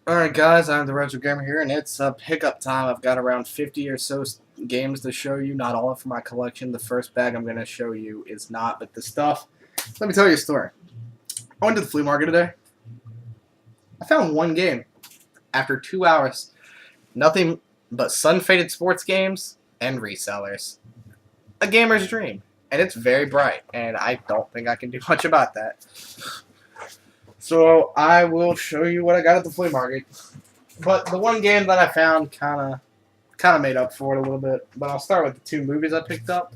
Alright guys, I'm the Retro Gamer here, and it's pickup time. I've got around 50 or so games to show you, not all from my collection. The first bag I'm going to show you is not, but the stuff. Let me tell you a story. I went to the flea market today. I found one game. After 2 hours, nothing but sun-faded sports games and resellers. A gamer's dream. And it's very bright, and I don't think I can do much about that. So I will show you what I got at the flea market. But the one game that I found kind of made up for it a little bit. But I'll start with the two movies I picked up: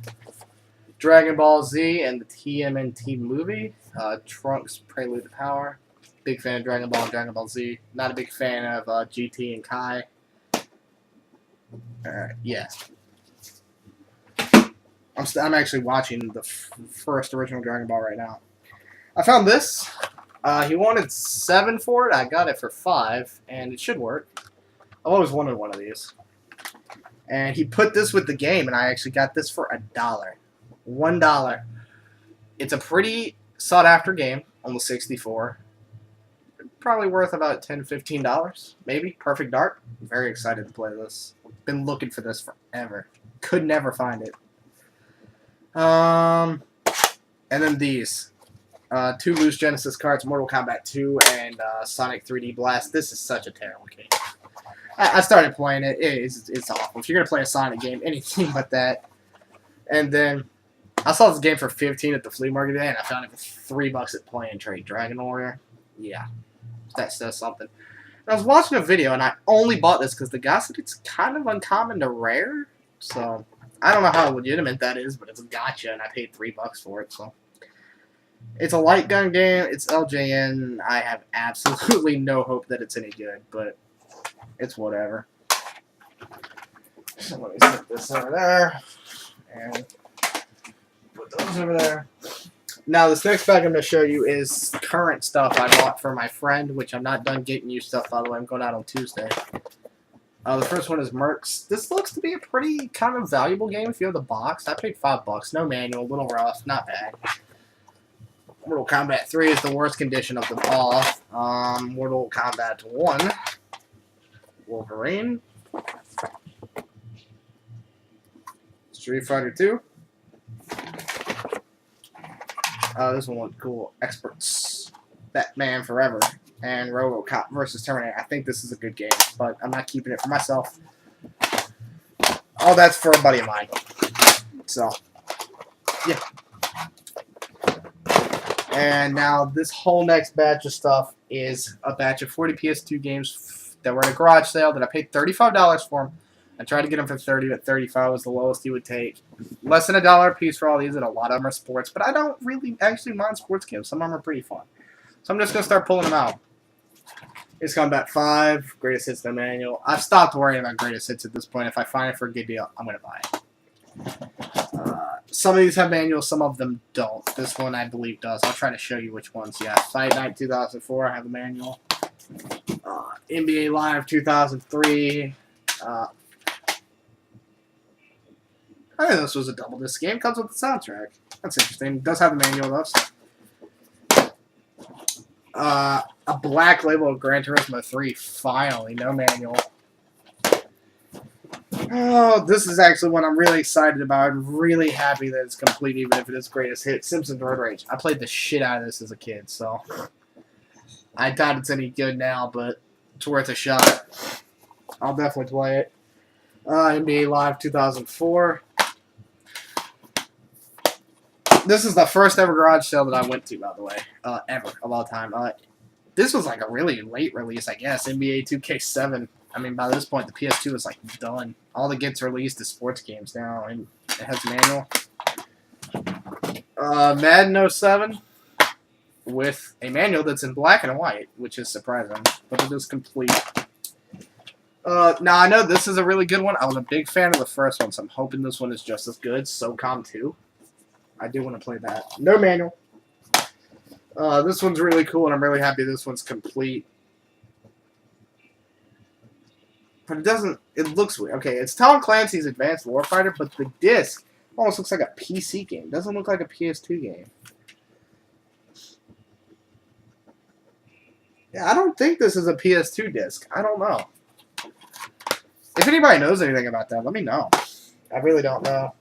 Dragon Ball Z and the TMNT movie, Trunks Prelude to Power. Big fan of Dragon Ball and Dragon Ball Z. Not a big fan of GT and Kai. Alright, yeah. I'm actually watching the first original Dragon Ball right now. I found this. He wanted 7 for it. I got it for 5, and it should work. I've always wanted one of these. And he put this with the game, and I actually got this for $1. $1. It's a pretty sought-after game on the 64. Probably worth about $10, $15, maybe. Perfect Dark. I'm very excited to play this. Been looking for this forever. Could never find it. And then these. 2 loose Genesis cards, Mortal Kombat 2 and Sonic 3D Blast. This is such a terrible game. I started playing it. It's awful. If you're going to play a Sonic game, anything but that. And then I saw this game for $15 at the flea market today, and I found it for $3 at Play and Trade. Dragon Warrior. Yeah, that says something. And I was watching a video, and I only bought this because the guy said it's kind of uncommon to rare. So I don't know how legitimate that is, but it's a gotcha, and I paid $3 for it. So. It's a light gun game. It's LJN. I have absolutely no hope that it's any good, but it's whatever. So let me put this over there and put those over there. Now, this next bag I'm going to show you is current stuff I bought for my friend, which I'm not done getting you stuff, by the way. I'm going out on Tuesday. The first one is Mercs. This looks to be a pretty kind of valuable game if you have the box. I paid $5. No manual, a little rough, not bad. Mortal Kombat 3 is the worst condition of them all. Mortal Kombat 1. Wolverine. Street Fighter 2. This one looked cool. Experts. Batman Forever. And RoboCop vs. Terminator. I think this is a good game, but I'm not keeping it for myself. All that's for a buddy of mine. So, yeah. And now this whole next batch of stuff is a batch of 40 PS2 games that were in a garage sale that I paid $35 for them. I tried to get them for $30, but $35 was the lowest he would take. Less than $1 a piece for all these, and a lot of them are sports. But I don't really actually mind sports games. Some of them are pretty fun. So I'm just going to start pulling them out. Ace Combat 5, Greatest Hits No Manual. I've stopped worrying about Greatest Hits at this point. If I find it for a good deal, I'm going to buy it. Some of these have manuals, some of them don't. This one, I believe, does. I'll try to show you which ones. Yeah, Fight Night 2004, I have a manual. NBA Live 2003. I think this was a double disc game. Comes with the soundtrack. That's interesting. It does have a manual, though. So. A black label of Gran Turismo 3. Finally, no manual. Oh, this is actually one I'm really excited about. I'm really happy that it's complete, even if it is Greatest Hit. Simpsons Road Rage. I played the shit out of this as a kid, so I doubt it's any good now, but it's worth a shot. I'll definitely play it. NBA Live 2004. This is the first ever garage sale that I went to, by the way, ever, of all time. This was like a really late release, I guess. NBA 2K7. I mean, by this point, the PS2 is like done. All that gets released is sports games now, and it has a manual. Madden 07 with a manual that's in black and white, which is surprising, but it is complete. Now, I know this is a really good one. I was a big fan of the first one, so I'm hoping this one is just as good. SOCOM 2. I do want to play that. No manual. This one's really cool, and I'm really happy this one's complete. But it doesn't, it looks weird. Okay, it's Tom Clancy's Advanced Warfighter, but the disc almost looks like a PC game. It doesn't look like a PS2 game. Yeah, I don't think this is a PS2 disc. I don't know. If anybody knows anything about that, let me know. I really don't know.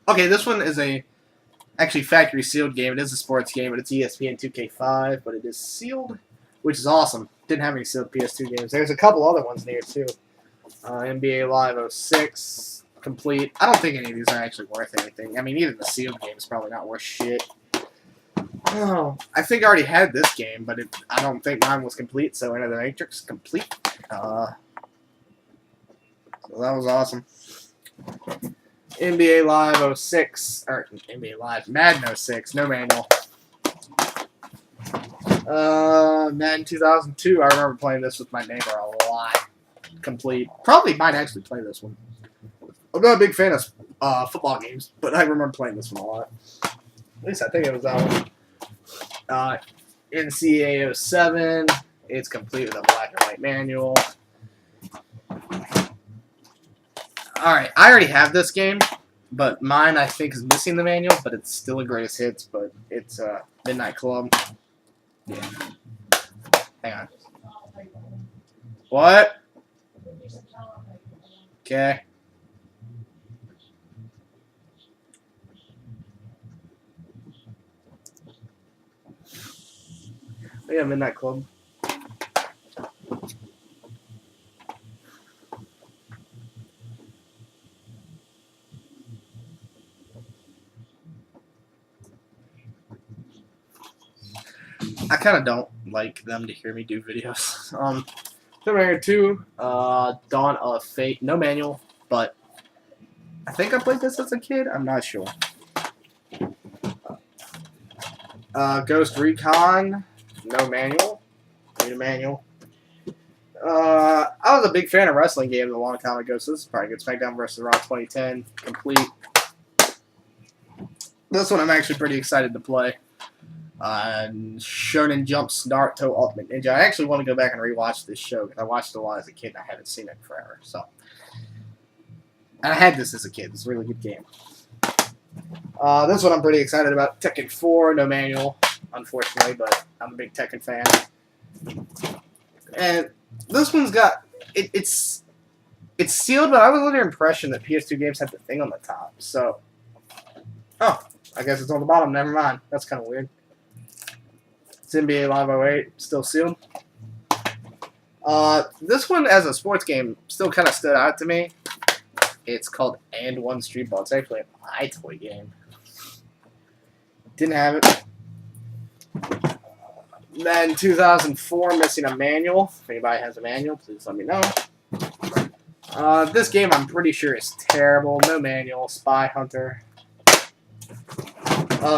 Okay, this one is actually factory sealed game. It is a sports game, but it's ESPN 2K5, but it is sealed, which is awesome. Didn't have any sealed PS2 games. There's a couple other ones near too. NBA Live 06 complete. I don't think any of these are actually worth anything. I mean, even the sealed game is probably not worth shit. Oh, I think I already had this game, but I don't think mine was complete. So Enter the Matrix complete. So that was awesome. NBA Live 06, or NBA Live Madden 06, no manual. Madden 2002, I remember playing this with my neighbor a lot. Complete. Probably might actually play this one. I'm not a big fan of football games, but I remember playing this one a lot. At least I think it was that one. NCAA 07, it's complete with a black and white manual. Alright, I already have this game, but mine I think is missing the manual, but it's still a greatest hits, but it's Midnight Club. Yeah. Hang on. What? Okay. Yeah, Midnight Club. I kind of don't like them to hear me do videos. Terminator 2, Dawn of Fate, no manual, but I think I played this as a kid. I'm not sure. Ghost Recon, no manual. Need a manual. I was a big fan of wrestling games a long time ago, so this is probably good. SmackDown vs. Raw 2010, complete. This one I'm actually pretty excited to play. Shonen Jump's Naruto Ultimate Ninja. I actually want to go back and rewatch this show because I watched it a lot as a kid and I haven't seen it in forever. So, and I had this as a kid. It's a really good game. This one I'm pretty excited about. Tekken 4, no manual, unfortunately, but I'm a big Tekken fan. And this one's got it's sealed, but I was under the impression that PS2 games had the thing on the top. So, oh, I guess it's on the bottom. Never mind. That's kind of weird. It's NBA Live 08, still sealed. This one, as a sports game, still kind of stood out to me. It's called And One Street Ball. It's actually an iToy game. Didn't have it. Then 2004, missing a manual. If anybody has a manual, please let me know. This game, I'm pretty sure, is terrible. No manual. Spy Hunter.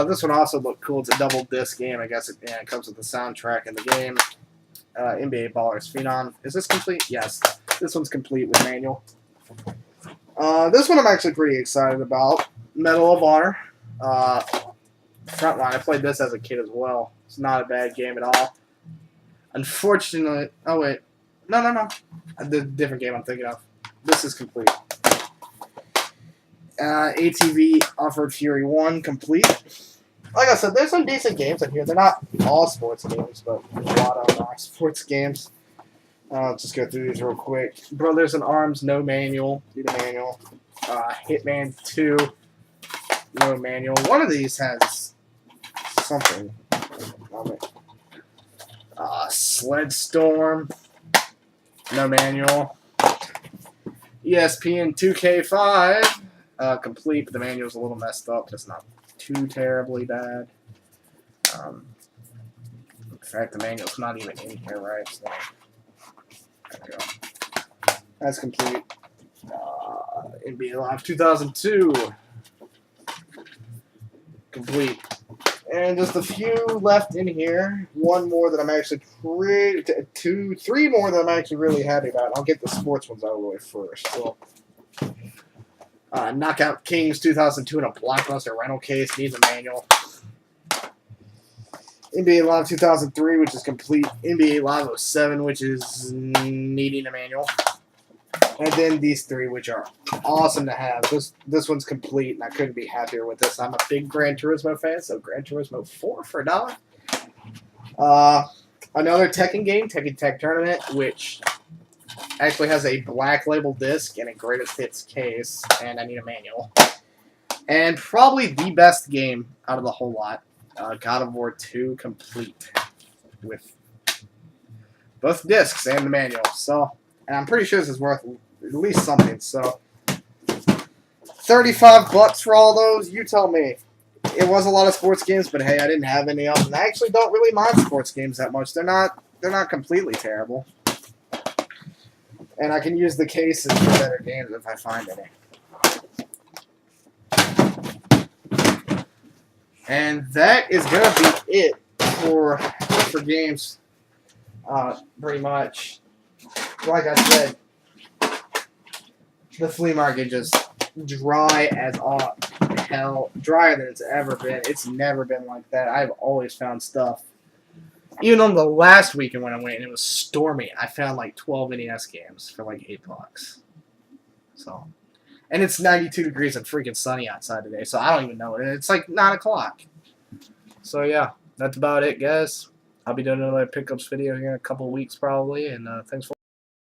This one also looked cool. It's a double disc game. I guess it comes with the soundtrack in the game. NBA Ballers Phenom. Is this complete? Yes. This one's complete with manual. This one I'm actually pretty excited about. Medal of Honor. Frontline. I played this as a kid as well. It's not a bad game at all. Unfortunately... Oh, wait. No. The different game I'm thinking of. This is complete. ATV Offered Fury 1 complete. Like I said, there's some decent games in here. They're not all sports games, but there's a lot of them are sports games. I'll just go through these real quick. Brothers in Arms, no manual. Need a manual. Hitman 2, no manual. One of these has something on it. Sled Storm, no manual. ESPN 2K5. Complete, but the manual's a little messed up. It's not too terribly bad. In fact, the manual's not even in here, right? So, there we go. That's complete. NBA Live 2002. Complete. And just a few left in here. One more that I'm actually three more that I'm actually really happy about. I'll get the sports ones out of the way first. So. Knockout Kings 2002 in a blockbuster rental case. Needs a manual. NBA Live 2003, which is complete. NBA Live 07, which is needing a manual. And then these three, which are awesome to have. This one's complete, and I couldn't be happier with this. I'm a big Gran Turismo fan, so Gran Turismo 4 for $1. Another Tekken game, Tekken Tech Tournament, which actually has a black label disc and a greatest hits case, and I need a manual. And probably the best game out of the whole lot, God of War 2 complete with both discs and the manual. So, and I'm pretty sure this is worth at least something. So, $35 for all those. You tell me. It was a lot of sports games, but hey, I didn't have any of them. And I actually don't really mind sports games that much. They're not completely terrible. And I can use the cases for better games if I find any. And that is gonna be it for games. Pretty much. Like I said, the flea market just dry as all hell, drier than it's ever been. It's never been like that. I've always found stuff. Even on the last weekend when I went and it was stormy, I found like 12 NES games for like $8. So, and it's 92 degrees and freaking sunny outside today, so I don't even know. It's like 9 o'clock. So yeah, that's about it, guys. I'll be doing another pickups video here in a couple of weeks probably, and thanks for